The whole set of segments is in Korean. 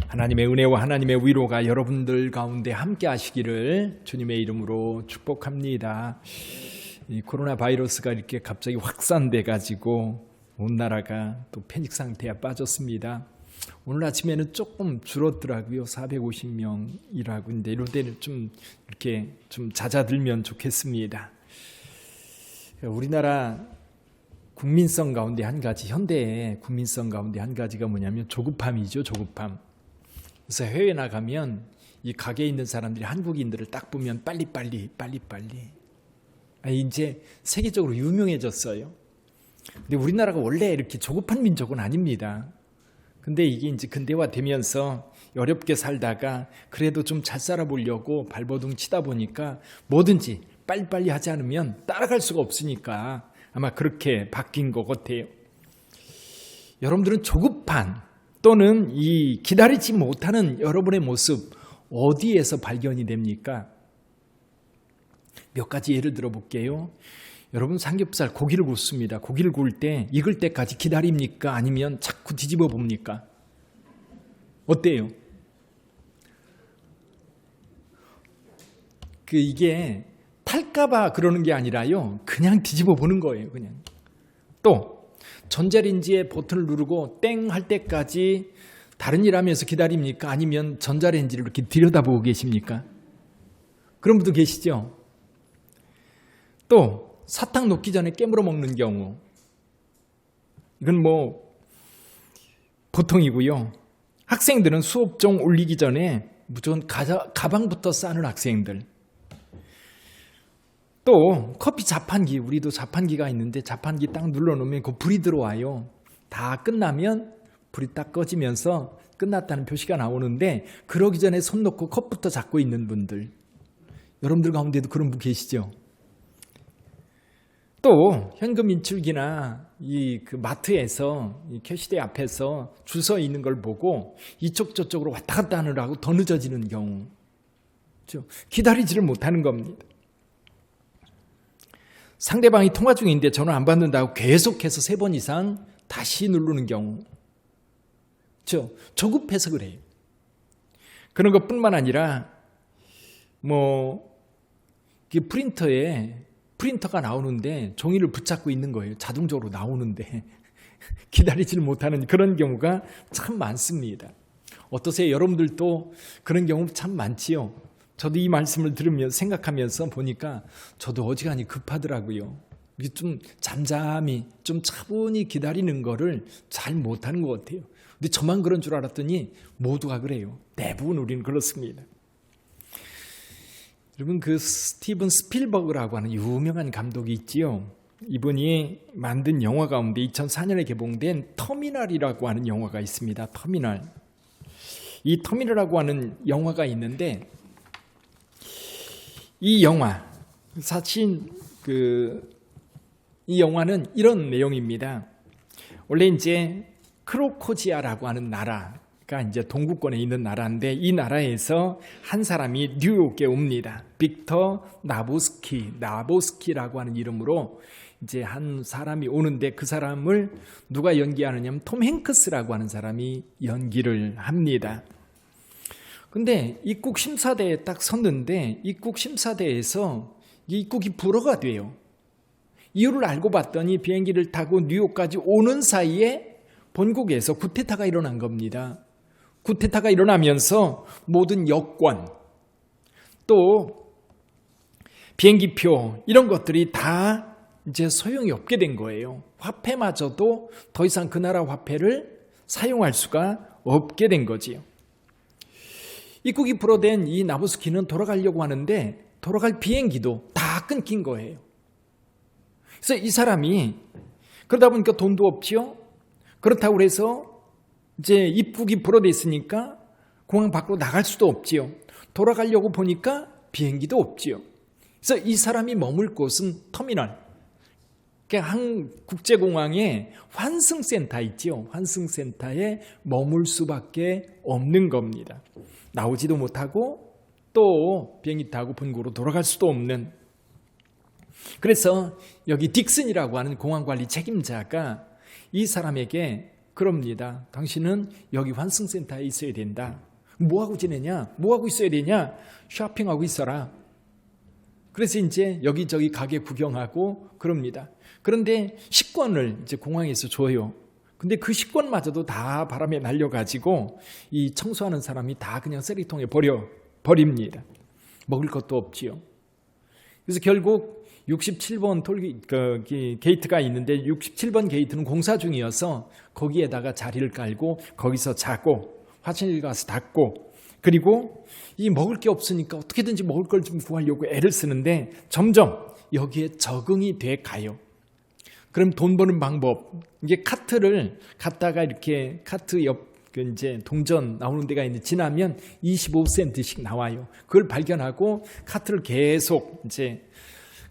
하나님의 은혜와 하나님의 위로가 여러분들 가운데 함께 하시기를 주님의 이름으로 축복합니다. 이 코로나 바이러스가 이렇게 갑자기 확산돼 가지고 온 나라가 또 패닉 상태에 빠졌습니다. 오늘 아침에는 조금 줄었더라고요. 450명이라고. 근데 이럴 때는 좀 이렇게 좀 잦아들면 좋겠습니다. 우리나라 국민성 가운데 한 가지, 현대의 국민성 가운데 한 가지가 뭐냐면 조급함이죠. 조급함. 그래서 해외 나가면 이 가게에 있는 사람들이 한국인들을 딱 보면 빨리빨리. 이제 세계적으로 유명해졌어요. 근데 우리나라가 원래 이렇게 조급한 민족은 아닙니다. 근데 이게 이제 근대화되면서 어렵게 살다가 그래도 좀 잘 살아보려고 발버둥 치다 보니까 뭐든지 빨리빨리 하지 않으면 따라갈 수가 없으니까 아마 그렇게 바뀐 것 같아요. 여러분들은 조급한 또는 이 기다리지 못하는 여러분의 모습 어디에서 발견이 됩니까? 몇 가지 예를 들어 볼게요. 여러분 삼겹살 고기를 굽습니다. 고기를 구울 때 익을 때까지 기다립니까? 아니면 자꾸 뒤집어 봅니까? 어때요? 이게 탈까봐 그러는 게 아니라요. 그냥 뒤집어 보는 거예요. 그냥. 또 전자레인지에 버튼을 누르고 땡 할 때까지 다른 일 하면서 기다립니까? 아니면 전자레인지를 이렇게 들여다보고 계십니까? 그런 분도 계시죠? 또 사탕 녹기 전에 깨물어 먹는 경우, 이건 뭐 보통이고요. 학생들은 수업종 올리기 전에 무조건 가방부터 싸는 학생들. 또 커피 자판기, 우리도 자판기가 있는데 자판기 딱 눌러놓으면 그 불이 들어와요. 다 끝나면 불이 딱 꺼지면서 끝났다는 표시가 나오는데 그러기 전에 손 놓고 컵부터 잡고 있는 분들, 여러분들 가운데도 그런 분 계시죠? 또 현금 인출기나 그 마트에서 이 캐시대 앞에서 줄 서 있는 걸 보고 이쪽 저쪽으로 왔다 갔다 하느라고 더 늦어지는 경우, 그렇죠? 기다리지를 못하는 겁니다. 상대방이 통화 중인데 전화 안 받는다고 계속해서 3번 이상 다시 누르는 경우, 그렇죠? 조급해서 그래요. 그런 것뿐만 아니라 프린터가 나오는데 종이를 붙잡고 있는 거예요. 자동적으로 나오는데 기다리지를 못하는 그런 경우가 참 많습니다. 어떠세요? 여러분들도 그런 경우 참 많지요. 저도 이 말씀을 들으며 생각하면서 보니까 저도 어지간히 급하더라고요. 좀 잠잠히 좀 차분히 기다리는 거를 잘 못하는 것 같아요. 근데 저만 그런 줄 알았더니 모두가 그래요. 대부분 우리는 그렇습니다. 여러분, 스티븐 스필버그라고 하는 유명한 감독이 있지요. 이분이 만든 영화 가운데 2004년에 개봉된 터미널이라고 하는 영화가 있습니다. 터미널. 이 터미널이라고 하는 영화가 있는데 이 영화, 사실 이 영화는 이런 내용입니다. 원래 이제 크로코지아라고 하는 나라가 이제 동구권에 있는 나라인데 이 나라에서 한 사람이 뉴욕에 옵니다. 빅터 나보스키라고 하는 이름으로 이제 한 사람이 오는데 그 사람을 누가 연기하느냐면 톰 행크스라고 하는 사람이 연기를 합니다. 근데 입국 심사대에 딱 섰는데 입국 심사대에서 입국이 불허가 돼요. 이유를 알고 봤더니 비행기를 타고 뉴욕까지 오는 사이에 본국에서 쿠데타가 일어난 겁니다. 쿠데타가 일어나면서 모든 여권, 또 비행기표 이런 것들이 다 이제 소용이 없게 된 거예요. 화폐마저도 더 이상 그 나라 화폐를 사용할 수가 없게 된 거지요. 입국이 불허된 이 나보스키는 돌아가려고 하는데 돌아갈 비행기도 다 끊긴 거예요. 그래서 이 사람이 그러다 보니까 돈도 없지요. 그렇다고 해서 이제 입국이 불허돼 있으니까 공항 밖으로 나갈 수도 없지요. 돌아가려고 보니까 비행기도 없지요. 그래서 이 사람이 머물 곳은 터미널, 그러니까 한 국제공항에 환승센터 있지요. 환승센터에 머물 수밖에 없는 겁니다. 나오지도 못하고 또 비행기 타고 본국으로 돌아갈 수도 없는. 그래서 여기 딕슨이라고 하는 공항관리 책임자가 이 사람에게 그럽니다. 당신은 여기 환승센터에 있어야 된다. 뭐하고 지내냐? 뭐하고 있어야 되냐? 쇼핑하고 있어라. 그래서 이제 여기저기 가게 구경하고 그럽니다. 그런데 식권을 이제 공항에서 줘요. 근데 그 식권마저도 다 바람에 날려가지고 이 청소하는 사람이 다 그냥 쓰레기통에 버립니다. 먹을 것도 없지요. 그래서 결국 67번 게이트가 있는데 67번 게이트는 공사 중이어서 거기에다가 자리를 깔고 거기서 자고 화장실 가서 닦고 그리고 이 먹을 게 없으니까 어떻게든지 먹을 걸 좀 구하려고 애를 쓰는데 점점 여기에 적응이 돼 가요. 그럼 돈 버는 방법, 이게 카트를 갖다가 이렇게 카트 옆 이제 동전 나오는 데가 있는데 지나면 25센트씩 나와요. 그걸 발견하고 카트를 계속 이제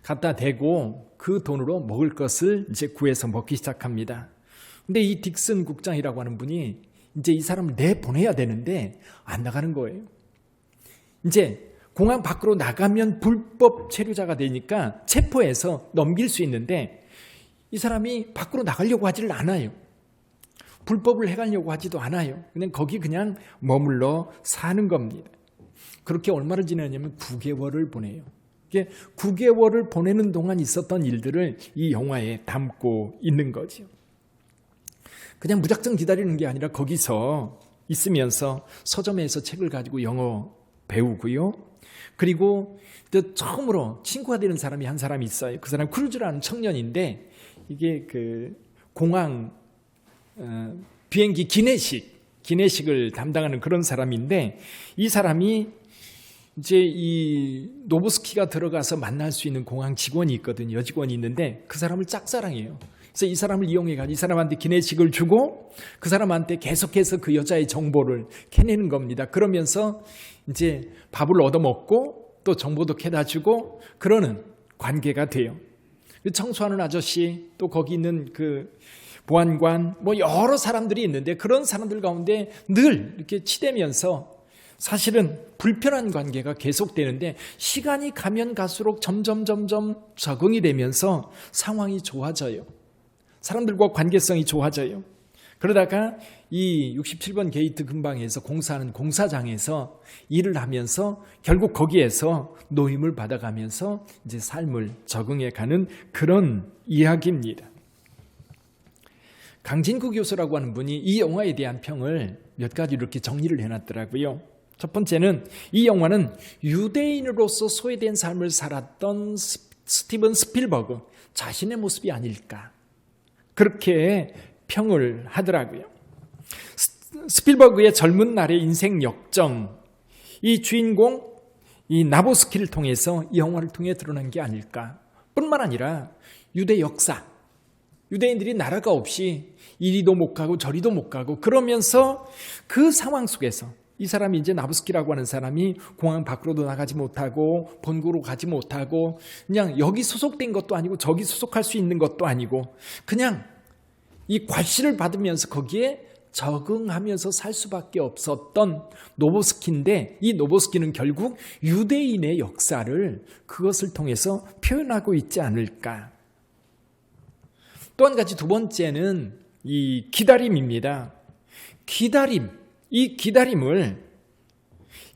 갖다 대고 그 돈으로 먹을 것을 이제 구해서 먹기 시작합니다. 근데 이 딕슨 국장이라고 하는 분이 이제 이 사람을 내보내야 되는데 안 나가는 거예요. 이제 공항 밖으로 나가면 불법 체류자가 되니까 체포해서 넘길 수 있는데 이 사람이 밖으로 나가려고 하지를 않아요. 불법을 해가려고 하지도 않아요. 그냥 머물러 사는 겁니다. 그렇게 얼마를 지내냐면 9개월을 보내요. 9개월을 보내는 동안 있었던 일들을 이 영화에 담고 있는 거죠. 그냥 무작정 기다리는 게 아니라 거기서 있으면서 서점에서 책을 가지고 영어 배우고요. 그리고 또 처음으로 친구가 되는 사람이 한 사람이 있어요. 그 사람 크루즈라는 청년인데 이게 그 공항 비행기 기내식을 담당하는 그런 사람인데 이 사람이 이제 이 노보스키가 들어가서 만날 수 있는 공항 직원이 있거든요. 여직원이 있는데 그 사람을 짝사랑해요. 그래서 이 사람을 이용해가지고 이 사람한테 기내식을 주고 그 사람한테 계속해서 그 여자의 정보를 캐내는 겁니다. 그러면서 이제 밥을 얻어먹고 또 정보도 캐다 주고 그러는 관계가 돼요. 청소하는 아저씨 또 거기 있는 그 보안관 뭐 여러 사람들이 있는데 그런 사람들 가운데 늘 이렇게 치대면서 사실은 불편한 관계가 계속되는데 시간이 가면 갈수록 점점 적응이 되면서 상황이 좋아져요. 사람들과 관계성이 좋아져요. 그러다가 이 67번 게이트 근방에서 공사하는 공사장에서 일을 하면서 결국 거기에서 노임을 받아가면서 이제 삶을 적응해가는 그런 이야기입니다. 강진구 교수라고 하는 분이 이 영화에 대한 평을 몇 가지 이렇게 정리를 해놨더라고요. 첫 번째는 이 영화는 유대인으로서 소외된 삶을 살았던 스티븐 스필버그 자신의 모습이 아닐까 그렇게 평을 하더라고요. 스필버그의 젊은 날의 인생 역정, 이 주인공 이 나보스키를 통해서 이 영화를 통해 드러난 게 아닐까. 뿐만 아니라 유대 역사, 유대인들이 나라가 없이 이리도 못 가고 저리도 못 가고 그러면서 그 상황 속에서 이 사람이 이제 나보스키라고 하는 사람이 공항 밖으로도 나가지 못하고 본국으로 가지 못하고 그냥 여기 소속된 것도 아니고 저기 소속할 수 있는 것도 아니고 그냥 이 괄시를 받으면서 거기에 적응하면서 살 수밖에 없었던 노보스키인데 이 노보스키는 결국 유대인의 역사를 그것을 통해서 표현하고 있지 않을까. 또 한 가지 두 번째는 이 기다림입니다. 이 기다림을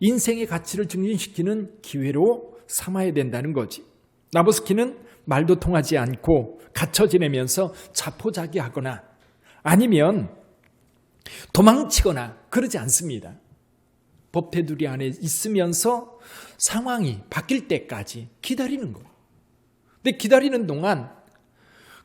인생의 가치를 증진시키는 기회로 삼아야 된다는 거지. 나보스키는 말도 통하지 않고 갇혀 지내면서 자포자기하거나 아니면 도망치거나 그러지 않습니다. 법테두리 안에 있으면서 상황이 바뀔 때까지 기다리는 거예요. 근데 기다리는 동안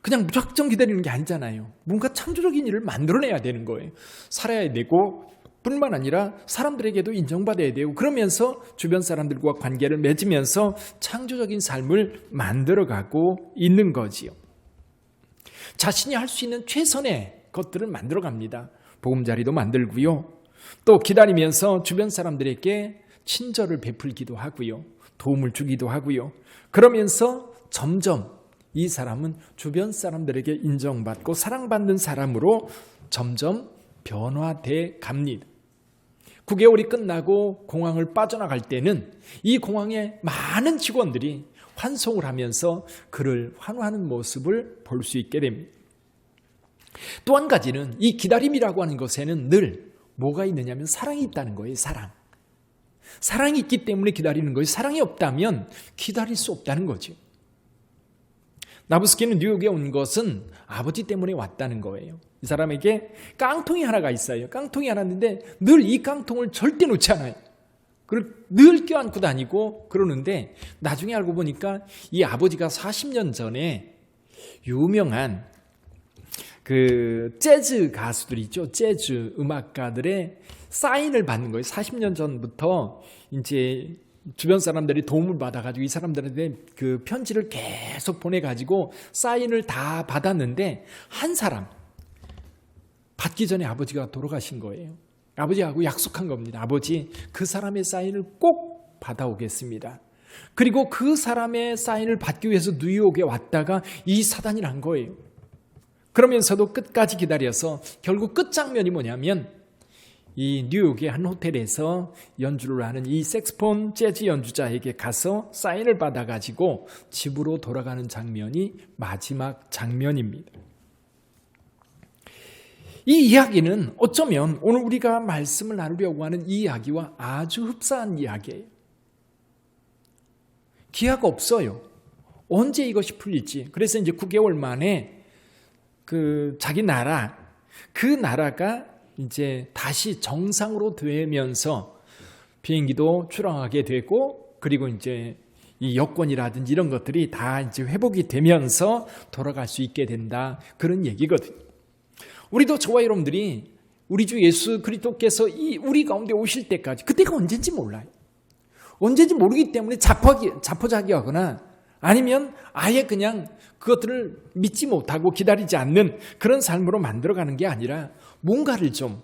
그냥 무작정 기다리는 게 아니잖아요. 뭔가 창조적인 일을 만들어내야 되는 거예요. 살아야 되고 뿐만 아니라 사람들에게도 인정받아야 되고 그러면서 주변 사람들과 관계를 맺으면서 창조적인 삶을 만들어가고 있는 거지요. 자신이 할 수 있는 최선의 것들을 만들어갑니다. 보금자리도 만들고요. 또 기다리면서 주변 사람들에게 친절을 베풀기도 하고요. 도움을 주기도 하고요. 그러면서 점점 이 사람은 주변 사람들에게 인정받고 사랑받는 사람으로 점점 변화돼 갑니다. 9개월이 끝나고 공항을 빠져나갈 때는 이 공항에 많은 직원들이 환송을 하면서 그를 환호하는 모습을 볼 수 있게 됩니다. 또 한 가지는 이 기다림이라고 하는 것에는 늘 뭐가 있느냐면 사랑이 있다는 거예요. 사랑이 있기 때문에 기다리는 거예요. 사랑이 없다면 기다릴 수 없다는 거죠. 나부스키는 뉴욕에 온 것은 아버지 때문에 왔다는 거예요. 이 사람에게 깡통이 하나가 있어요. 깡통이 하나 있는데 늘 이 깡통을 절대 놓지 않아요. 그걸 늘 껴안고 다니고 그러는데 나중에 알고 보니까 이 아버지가 40년 전에 유명한 그 재즈 가수들 있죠. 재즈 음악가들의 사인을 받는 거예요. 40년 전부터 이제 주변 사람들이 도움을 받아가지고 이 사람들한테 그 편지를 계속 보내가지고 사인을 다 받았는데 한 사람 받기 전에 아버지가 돌아가신 거예요. 아버지하고 약속한 겁니다. 아버지, 그 사람의 사인을 꼭 받아오겠습니다. 그리고 그 사람의 사인을 받기 위해서 뉴욕에 왔다가 이 사단이 난 거예요. 그러면서도 끝까지 기다려서 결국 끝장면이 뭐냐면 이 뉴욕의 한 호텔에서 연주를 하는 이 색스폰 재즈 연주자에게 가서 사인을 받아가지고 집으로 돌아가는 장면이 마지막 장면입니다. 이 이야기는 어쩌면 오늘 우리가 말씀을 나누려고 하는 이 이야기와 아주 흡사한 이야기예요. 기회가 없어요. 언제 이것이 풀릴지. 그래서 이제 9개월 만에 그 자기 나라, 그 나라가 이제 다시 정상으로 되면서 비행기도 출항하게 되고, 그리고 이제 이 여권이라든지 이런 것들이 다 이제 회복이 되면서 돌아갈 수 있게 된다. 그런 얘기거든요. 우리도 저와 여러분들이 우리 주 예수 그리스도께서 이 우리 가운데 오실 때까지, 그때가 언제인지 몰라요. 언제인지 모르기 때문에 자포자기하거나 아니면 아예 그냥 그것들을 믿지 못하고 기다리지 않는 그런 삶으로 만들어가는 게 아니라 뭔가를 좀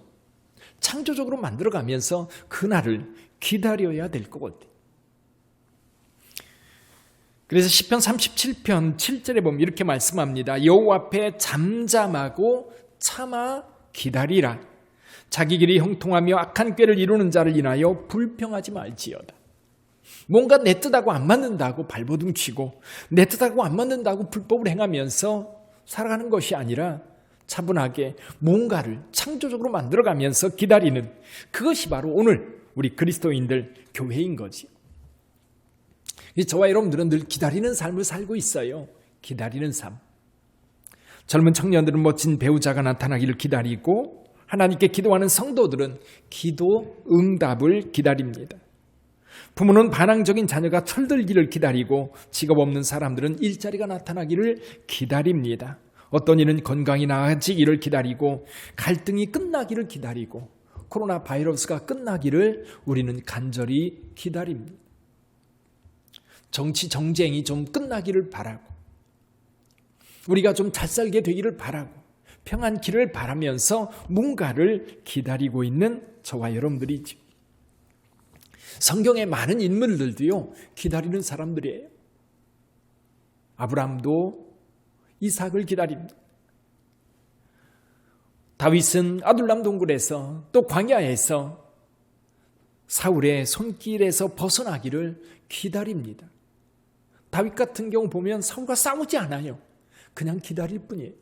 창조적으로 만들어가면서 그날을 기다려야 될 것 같아요. 그래서 시편 37편 7절에 보면 이렇게 말씀합니다. 여호와 앞에 잠잠하고 참아 기다리라. 자기 길이 형통하며 악한 꾀를 이루는 자를 인하여 불평하지 말지어다. 뭔가 내 뜻하고 안 맞는다고 발버둥 치고 내 뜻하고 안 맞는다고 불법을 행하면서 살아가는 것이 아니라 차분하게 뭔가를 창조적으로 만들어가면서 기다리는, 그것이 바로 오늘 우리 그리스도인들 교회인 거지. 저와 여러분들은 늘 기다리는 삶을 살고 있어요. 기다리는 삶. 젊은 청년들은 멋진 배우자가 나타나기를 기다리고, 하나님께 기도하는 성도들은 기도 응답을 기다립니다. 부모는 반항적인 자녀가 철들기를 기다리고, 직업 없는 사람들은 일자리가 나타나기를 기다립니다. 어떤 이는 건강이 나아지기를 기다리고, 갈등이 끝나기를 기다리고, 코로나 바이러스가 끝나기를 우리는 간절히 기다립니다. 정치 정쟁이 좀 끝나기를 바라고, 우리가 좀 잘 살게 되기를 바라고, 평안기를 바라면서 뭔가를 기다리고 있는 저와 여러분들이죠. 성경의 많은 인물들도요, 기다리는 사람들이에요. 아브라함도 이삭을 기다립니다. 다윗은 아둘람 동굴에서 또 광야에서 사울의 손길에서 벗어나기를 기다립니다. 다윗 같은 경우 보면 사울과 싸우지 않아요. 그냥 기다릴 뿐이에요.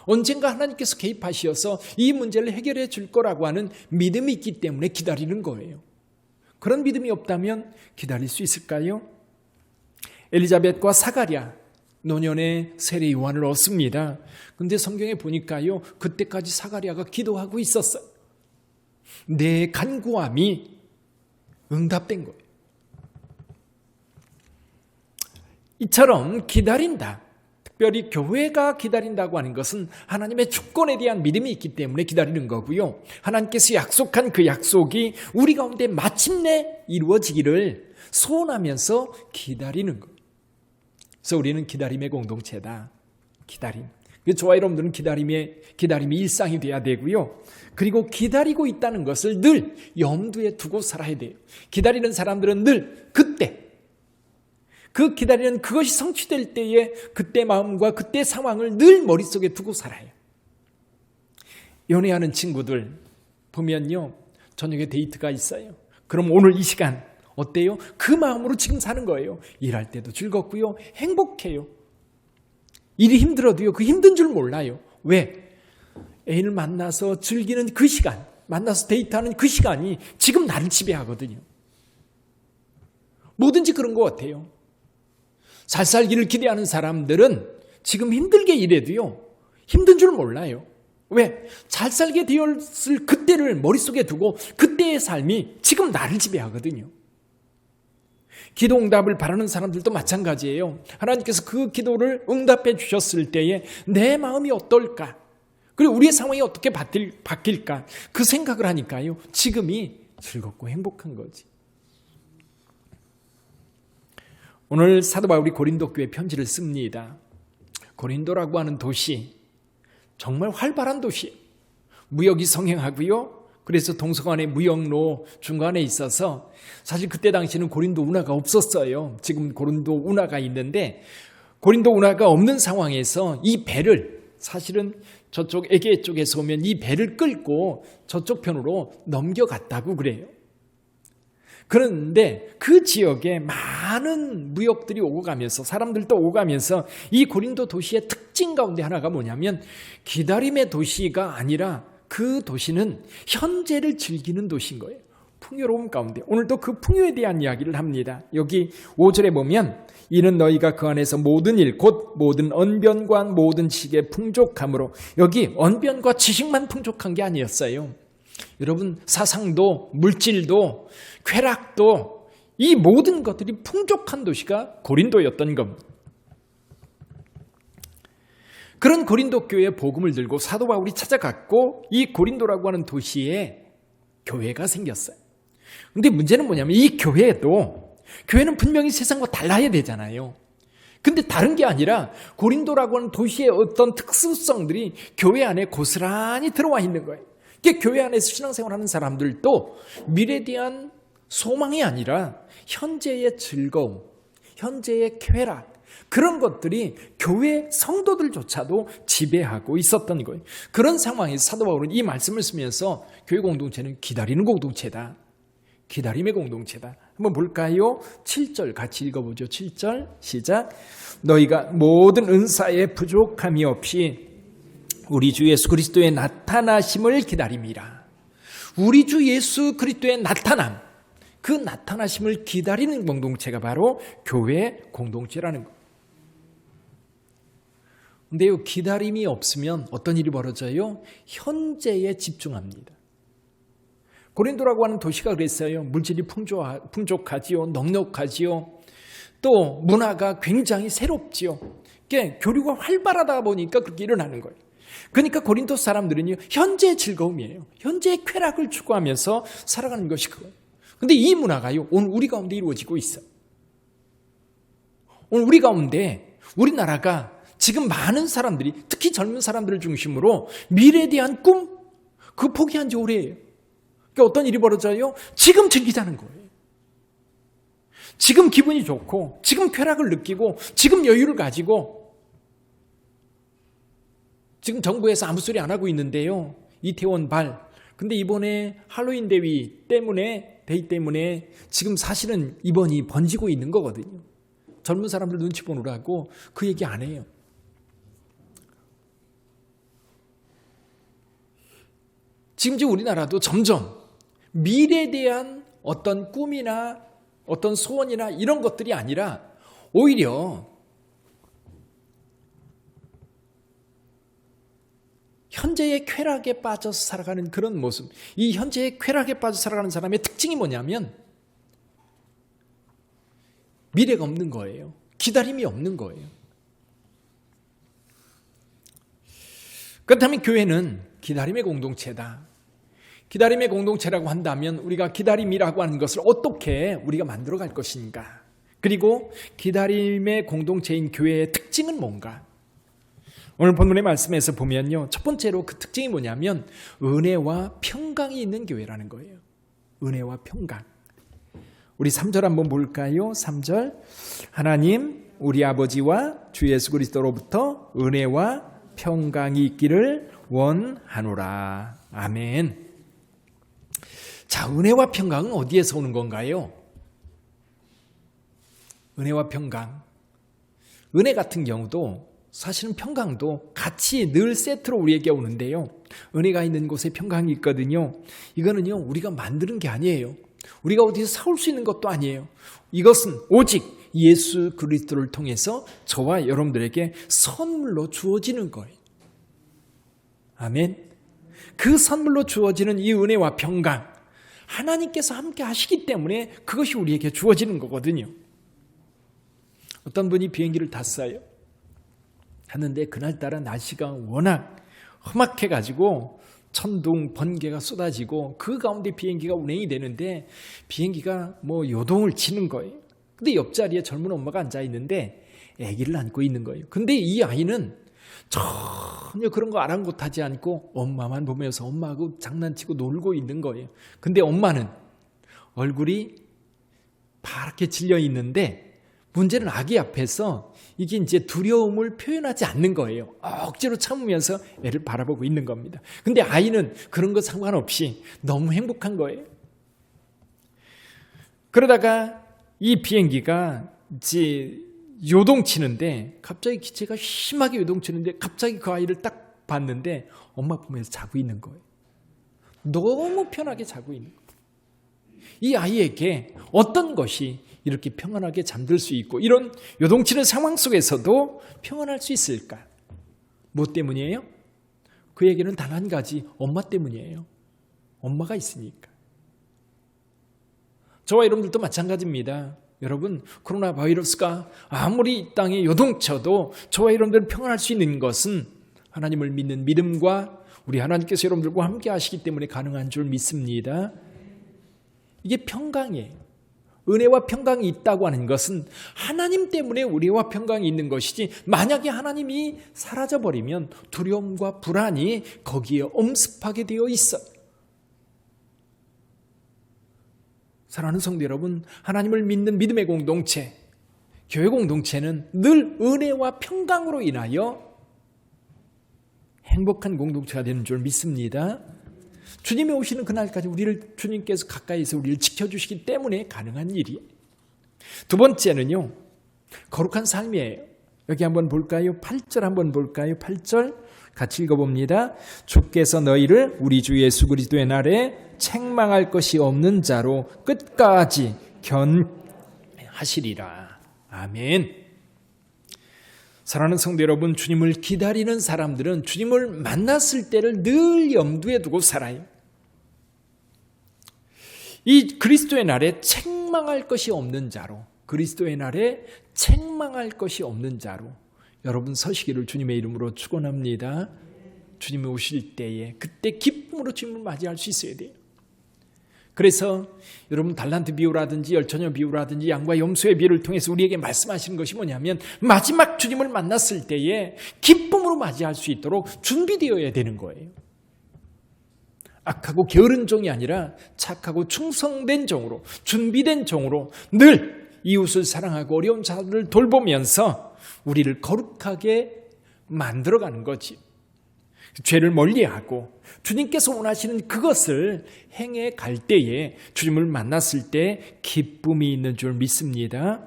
언젠가 하나님께서 개입하셔서 이 문제를 해결해 줄 거라고 하는 믿음이 있기 때문에 기다리는 거예요. 그런 믿음이 없다면 기다릴 수 있을까요? 엘리자벳과 사가랴, 노년의 세례 요한을 얻습니다. 근데 성경에 보니까요, 그때까지 사가랴가 기도하고 있었어요. 내 간구함이 응답된 거예요. 이처럼 기다린다. 특별히 교회가 기다린다고 하는 것은 하나님의 주권에 대한 믿음이 있기 때문에 기다리는 거고요. 하나님께서 약속한 그 약속이 우리 가운데 마침내 이루어지기를 소원하면서 기다리는 거예요. 그래서 우리는 기다림의 공동체다. 기다림. 저와 여러분들은 기다림이 일상이 돼야 되고요. 그리고 기다리고 있다는 것을 늘 염두에 두고 살아야 돼요. 기다리는 사람들은 늘 그때, 그 기다리는 그것이 성취될 때에 그때 마음과 그때 상황을 늘 머릿속에 두고 살아요. 연애하는 친구들 보면요, 저녁에 데이트가 있어요. 그럼 오늘 이 시간 어때요? 그 마음으로 지금 사는 거예요. 일할 때도 즐겁고요, 행복해요. 일이 힘들어도요, 그 힘든 줄 몰라요. 왜? 애인을 만나서 즐기는 그 시간, 만나서 데이트하는 그 시간이 지금 나를 지배하거든요. 뭐든지 그런 것 같아요. 잘 살기를 기대하는 사람들은 지금 힘들게 일해도요, 힘든 줄 몰라요. 왜? 잘 살게 되었을 그때를 머릿속에 두고 그때의 삶이 지금 나를 지배하거든요. 기도 응답을 바라는 사람들도 마찬가지예요. 하나님께서 그 기도를 응답해 주셨을 때에 내 마음이 어떨까? 그리고 우리의 상황이 어떻게 바뀔까? 그 생각을 하니까요, 지금이 즐겁고 행복한 거지. 오늘 사도 바울이 고린도 교회 편지를 씁니다. 고린도라고 하는 도시, 정말 활발한 도시예요. 무역이 성행하고요. 그래서 동서간의 무역로 중간에 있어서 사실 그때 당시에는 고린도 운하가 없었어요. 지금 고린도 운하가 있는데 고린도 운하가 없는 상황에서 이 배를 사실은 저쪽 에게 쪽에서 오면 이 배를 끌고 저쪽 편으로 넘겨갔다고 그래요. 그런데 그 지역에 많은 무역들이 오고 가면서 사람들도 오고 가면서 이 고린도 도시의 특징 가운데 하나가 뭐냐면 기다림의 도시가 아니라 그 도시는 현재를 즐기는 도시인 거예요. 풍요로움 가운데. 오늘도 그 풍요에 대한 이야기를 합니다. 여기 5절에 보면 이는 너희가 그 안에서 모든 일 곧 모든 언변과 모든 지식에 풍족함으로, 여기 언변과 지식만 풍족한 게 아니었어요. 여러분, 사상도 물질도 쾌락도 이 모든 것들이 풍족한 도시가 고린도였던 겁니다. 그런 고린도 교회의 복음을 들고 사도 바울이 찾아갔고 이 고린도라고 하는 도시에 교회가 생겼어요. 근데 문제는 뭐냐면 이 교회는 분명히 세상과 달라야 되잖아요. 근데 다른 게 아니라 고린도라고 하는 도시의 어떤 특수성들이 교회 안에 고스란히 들어와 있는 거예요. 이게 교회 안에서 신앙생활하는 사람들도 미래에 대한 소망이 아니라 현재의 즐거움, 현재의 쾌락, 그런 것들이 교회 성도들조차도 지배하고 있었던 거예요. 그런 상황에서 사도 바울은 이 말씀을 쓰면서 교회 공동체는 기다리는 공동체다. 기다림의 공동체다. 한번 볼까요? 7절 같이 읽어보죠. 7절 시작. 너희가 모든 은사에 부족함이 없이 우리 주 예수 그리스도의 나타나심을 기다림이라. 우리 주 예수 그리스도의 나타남, 그 나타나심을 기다리는 공동체가 바로 교회 공동체라는 것. 근데요, 기다림이 없으면 어떤 일이 벌어져요? 현재에 집중합니다. 고린도라고 하는 도시가 그랬어요. 물질이 풍족하지요. 넉넉하지요. 또 문화가 굉장히 새롭지요. 그게 교류가 활발하다 보니까 그렇게 일어나는 거예요. 그러니까 고린도 사람들은요, 현재의 즐거움이에요. 현재의 쾌락을 추구하면서 살아가는 것이 그거예요. 근데 이 문화가요, 오늘 우리 가운데 이루어지고 있어요. 오늘 우리 가운데 우리나라가 지금 많은 사람들이, 특히 젊은 사람들을 중심으로 미래에 대한 꿈, 그거 포기한 지 오래예요. 그러니까 어떤 일이 벌어져요? 지금 즐기자는 거예요. 지금 기분이 좋고, 지금 쾌락을 느끼고, 지금 여유를 가지고, 지금 정부에서 아무 소리 안 하고 있는데요. 이태원 발. 근데 이번에 할로윈 데이 때문에 지금 사실은 이번이 번지고 있는 거거든요. 젊은 사람들 눈치 보느라고 그 얘기 안 해요. 지금 우리나라도 점점 미래에 대한 어떤 꿈이나 어떤 소원이나 이런 것들이 아니라 오히려 현재의 쾌락에 빠져서 살아가는 그런 모습. 이 현재의 쾌락에 빠져 살아가는 사람의 특징이 뭐냐면 미래가 없는 거예요. 기다림이 없는 거예요. 그렇다면 교회는 기다림의 공동체다. 기다림의 공동체라고 한다면 우리가 기다림이라고 하는 것을 어떻게 우리가 만들어갈 것인가? 그리고 기다림의 공동체인 교회의 특징은 뭔가? 오늘 본문의 말씀에서 보면요, 첫 번째로 그 특징이 뭐냐면 은혜와 평강이 있는 교회라는 거예요. 은혜와 평강. 우리 3절 한번 볼까요? 3절. 하나님 우리 아버지와 주 예수 그리스도로부터 은혜와 평강이 있기를 원하노라. 아멘. 자, 은혜와 평강은 어디에서 오는 건가요? 은혜와 평강. 은혜 같은 경우도 사실은 평강도 같이 늘 세트로 우리에게 오는데요. 은혜가 있는 곳에 평강이 있거든요. 이거는요, 우리가 만드는 게 아니에요. 우리가 어디서 사올 수 있는 것도 아니에요. 이것은 오직 예수 그리스도를 통해서 저와 여러분들에게 선물로 주어지는 거예요. 아멘. 그 선물로 주어지는 이 은혜와 평강, 하나님께서 함께 하시기 때문에 그것이 우리에게 주어지는 거거든요. 어떤 분이 비행기를 탔어요. 하는데 그날따라 날씨가 워낙 험악해가지고 천둥, 번개가 쏟아지고 그 가운데 비행기가 운행이 되는데 비행기가 요동을 치는 거예요. 근데 옆자리에 젊은 엄마가 앉아있는데 아기를 안고 있는 거예요. 근데 이 아이는 전혀 그런 거 아랑곳하지 않고 엄마만 보면서 엄마하고 장난치고 놀고 있는 거예요. 근데 엄마는 얼굴이 파랗게 질려 있는데 문제는 아기 앞에서 이게 이제 두려움을 표현하지 않는 거예요. 억지로 참으면서 애를 바라보고 있는 겁니다. 근데 아이는 그런 거 상관없이 너무 행복한 거예요. 그러다가 이 비행기가 이제 요동치는데 갑자기 기체가 심하게 요동치는데 갑자기 그 아이를 딱 봤는데 엄마 품에서 자고 있는 거예요. 너무 편하게 자고 있는 거예요. 이 아이에게 어떤 것이 이렇게 평안하게 잠들 수 있고 이런 요동치는 상황 속에서도 평안할 수 있을까? 뭐 때문이에요? 그에게는 단 한 가지, 엄마 때문이에요. 엄마가 있으니까. 저와 여러분들도 마찬가지입니다. 여러분, 코로나 바이러스가 아무리 이 땅에 요동쳐도 저와 여러분들은 평안할 수 있는 것은 하나님을 믿는 믿음과 우리 하나님께서 여러분들과 함께 하시기 때문에 가능한 줄 믿습니다. 이게 평강이에요. 은혜와 평강이 있다고 하는 것은 하나님 때문에 우리와 평강이 있는 것이지, 만약에 하나님이 사라져버리면 두려움과 불안이 거기에 엄습하게 되어 있어요. 사랑하는 성도 여러분, 하나님을 믿는 믿음의 공동체, 교회 공동체는 늘 은혜와 평강으로 인하여 행복한 공동체가 되는 줄 믿습니다. 주님이 오시는 그날까지 우리를 주님께서 가까이서 우리를 지켜주시기 때문에 가능한 일이에요. 두 번째는요, 거룩한 삶이에요. 여기 한번 볼까요? 8절 한번 볼까요? 8절 같이 읽어봅니다. 주께서 너희를 우리 주 예수 그리스도의 날에 책망할 것이 없는 자로 끝까지 견하시리라. 아멘. 사랑하는 성도 여러분, 주님을 기다리는 사람들은 주님을 만났을 때를 늘 염두에 두고 살아요. 이 그리스도의 날에 책망할 것이 없는 자로, 그리스도의 날에 책망할 것이 없는 자로 여러분 서시기를 주님의 이름으로 축원합니다. 주님이 오실 때에 그때 기쁨으로 주님을 맞이할 수 있어야 돼요. 그래서 여러분 달란트 비유라든지 열처녀 비유라든지 양과 염소의 비유를 통해서 우리에게 말씀하시는 것이 뭐냐면, 마지막 주님을 만났을 때에 기쁨으로 맞이할 수 있도록 준비되어야 되는 거예요. 악하고 게으른 종이 아니라 착하고 충성된 종으로, 준비된 종으로 늘 이웃을 사랑하고 어려운 자들을 돌보면서 우리를 거룩하게 만들어가는 거지. 죄를 멀리하고 주님께서 원하시는 그것을 행해 갈 때에 주님을 만났을 때 기쁨이 있는 줄 믿습니다.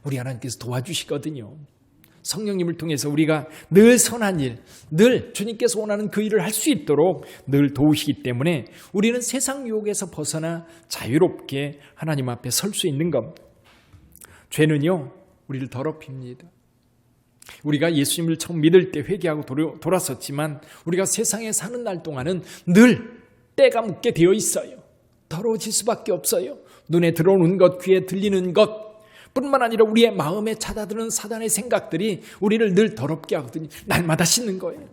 우리 하나님께서 도와주시거든요. 성령님을 통해서 우리가 늘 선한 일, 늘 주님께서 원하는 그 일을 할 수 있도록 늘 도우시기 때문에 우리는 세상 유혹에서 벗어나 자유롭게 하나님 앞에 설 수 있는 겁니다. 죄는요, 우리를 더럽힙니다. 우리가 예수님을 처음 믿을 때 회개하고 돌아섰지만 우리가 세상에 사는 날 동안은 늘 때가 묻게 되어 있어요. 더러워질 수밖에 없어요. 눈에 들어오는 것, 귀에 들리는 것 뿐만 아니라 우리의 마음에 찾아드는 사단의 생각들이 우리를 늘 더럽게 하거든요. 날마다 씻는 거예요.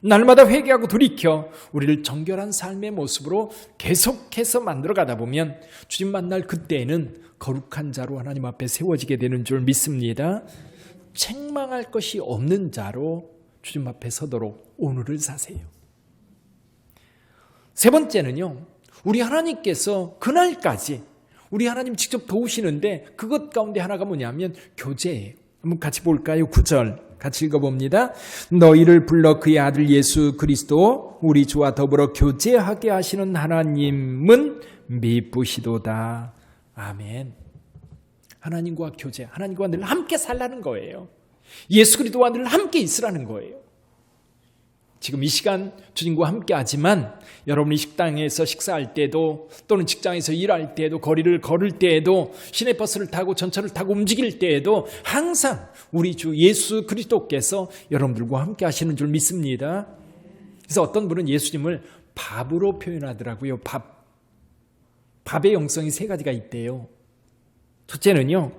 날마다 회개하고 돌이켜 우리를 정결한 삶의 모습으로 계속해서 만들어가다 보면 주님 만날 그때에는 거룩한 자로 하나님 앞에 세워지게 되는 줄 믿습니다. 책망할 것이 없는 자로 주님 앞에 서도록 오늘을 사세요. 세 번째는요, 우리 하나님께서 그날까지 우리 하나님 직접 도우시는데 그것 가운데 하나가 뭐냐면 교제예요. 한번 같이 볼까요? 9절 같이 읽어봅니다. 너희를 불러 그의 아들 예수 그리스도 우리 주와 더불어 교제하게 하시는 하나님은 미쁘시도다. 아멘. 하나님과 교제, 하나님과 늘 함께 살라는 거예요. 예수 그리스도와 늘 함께 있으라는 거예요. 지금 이 시간 주님과 함께 하지만 여러분이 식당에서 식사할 때도 또는 직장에서 일할 때도 거리를 걸을 때에도 시내버스를 타고 전철을 타고 움직일 때에도 항상 우리 주 예수 그리스도께서 여러분들과 함께 하시는 줄 믿습니다. 그래서 어떤 분은 예수님을 밥으로 표현하더라고요. 밥의 영성이 세 가지가 있대요. 첫째는요,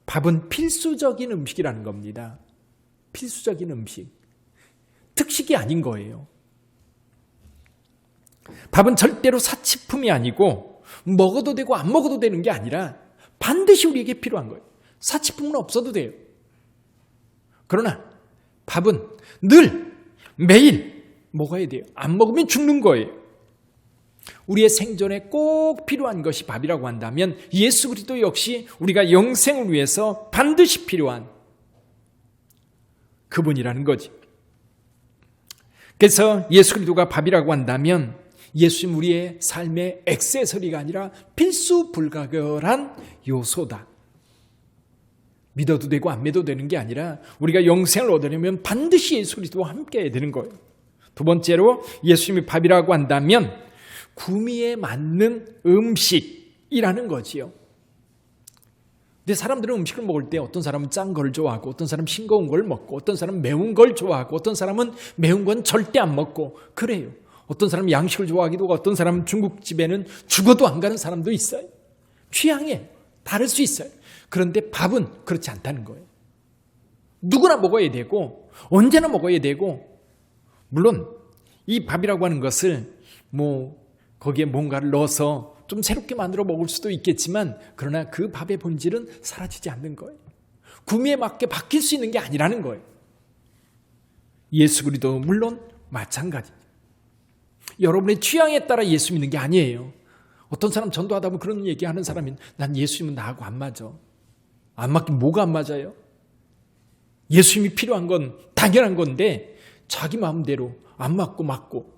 밥은 필수적인 음식이라는 겁니다. 필수적인 음식. 특식이 아닌 거예요. 밥은 절대로 사치품이 아니고 먹어도 되고 안 먹어도 되는 게 아니라 반드시 우리에게 필요한 거예요. 사치품은 없어도 돼요. 그러나 밥은 늘 매일 먹어야 돼요. 안 먹으면 죽는 거예요. 우리의 생존에 꼭 필요한 것이 밥이라고 한다면 예수 그리스도 역시 우리가 영생을 위해서 반드시 필요한 그분이라는 거지. 그래서 예수 그리스도가 밥이라고 한다면 예수님 우리의 삶의 액세서리가 아니라 필수 불가결한 요소다. 믿어도 되고 안 믿어도 되는 게 아니라 우리가 영생을 얻으려면 반드시 예수 그리스도와 함께 해야 되는 거예요. 두 번째로 예수님이 밥이라고 한다면 구미에 맞는 음식이라는 거지요. 근데 사람들은 음식을 먹을 때 어떤 사람은 짠 걸 좋아하고 어떤 사람은 싱거운 걸 먹고 어떤 사람은 매운 걸 좋아하고 어떤 사람은 매운 건 절대 안 먹고 그래요. 어떤 사람은 양식을 좋아하기도 하고 어떤 사람은 중국집에는 죽어도 안 가는 사람도 있어요. 취향에 다를 수 있어요. 그런데 밥은 그렇지 않다는 거예요. 누구나 먹어야 되고 언제나 먹어야 되고 물론 이 밥이라고 하는 것을 거기에 뭔가를 넣어서 좀 새롭게 만들어 먹을 수도 있겠지만 그러나 그 밥의 본질은 사라지지 않는 거예요. 구미에 맞게 바뀔 수 있는 게 아니라는 거예요. 예수 그리스도 물론 마찬가지. 여러분의 취향에 따라 예수 믿는 게 아니에요. 어떤 사람 전도하다 보면 그런 얘기하는 사람이 난 예수님은 나하고 안 맞아. 안 맞긴 뭐가 안 맞아요? 예수님이 필요한 건 당연한 건데 자기 마음대로 안 맞고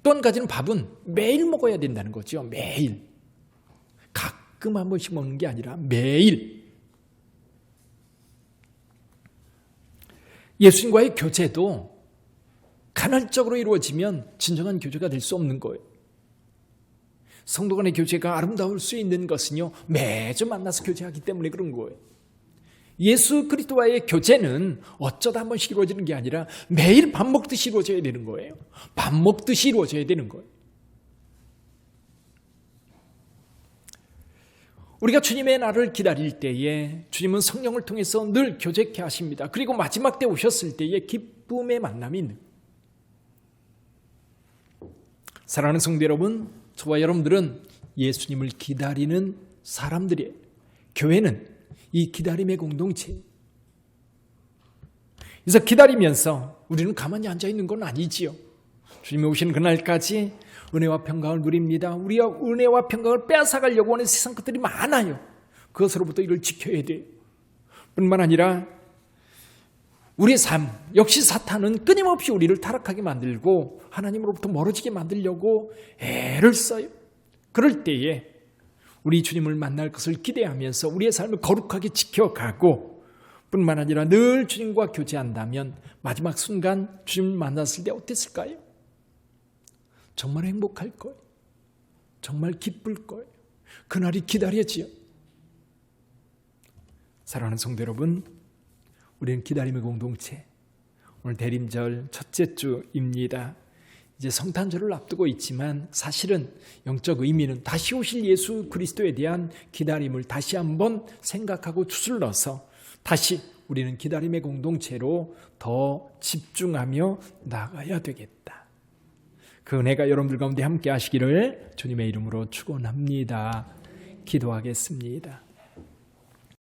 또 한 가지는 밥은 매일 먹어야 된다는 거죠. 매일. 가끔 한 번씩 먹는 게 아니라 매일. 예수님과의 교제도 간헐적으로 이루어지면 진정한 교제가 될 수 없는 거예요. 성도 간의 교제가 아름다울 수 있는 것은요, 매주 만나서 교제하기 때문에 그런 거예요. 예수 그리스도와의 교제는 어쩌다 한 번씩 이루어지는 게 아니라 매일 밥 먹듯이 이루어져야 되는 거예요. 밥 먹듯이 이루어져야 되는 거예요. 우리가 주님의 날을 기다릴 때에 주님은 성령을 통해서 늘 교제케 하십니다. 그리고 마지막 때 오셨을 때에 기쁨의 만남이 있는 거예요. 사랑하는 성도 여러분, 저와 여러분들은 예수님을 기다리는 사람들이에요. 교회는 이 기다림의 공동체. 그래서 기다리면서 우리는 가만히 앉아있는 건 아니지요. 주님이 오시는 그날까지 은혜와 평강을 누립니다. 우리가 은혜와 평강을 빼앗아가려고 하는 세상 것들이 많아요. 그것으로부터 이를 지켜야 돼요. 뿐만 아니라 우리의 삶, 역시 사탄은 끊임없이 우리를 타락하게 만들고 하나님으로부터 멀어지게 만들려고 애를 써요. 그럴 때에 우리 주님을 만날 것을 기대하면서 우리의 삶을 거룩하게 지켜가고 뿐만 아니라 늘 주님과 교제한다면 마지막 순간 주님을 만났을 때 어땠을까요? 정말 행복할 거예요. 정말 기쁠 거예요. 그날이 기다려지요. 사랑하는 성도 여러분, 우리는 기다림의 공동체, 오늘 대림절 첫째 주입니다. 이제 성탄절을 앞두고 있지만 사실은 영적 의미는 다시 오실 예수 그리스도에 대한 기다림을 다시 한번 생각하고 추슬러서 다시 우리는 기다림의 공동체로 더 집중하며 나가야 되겠다. 그 은혜가 여러분들 가운데 함께 하시기를 주님의 이름으로 축원합니다. 기도하겠습니다.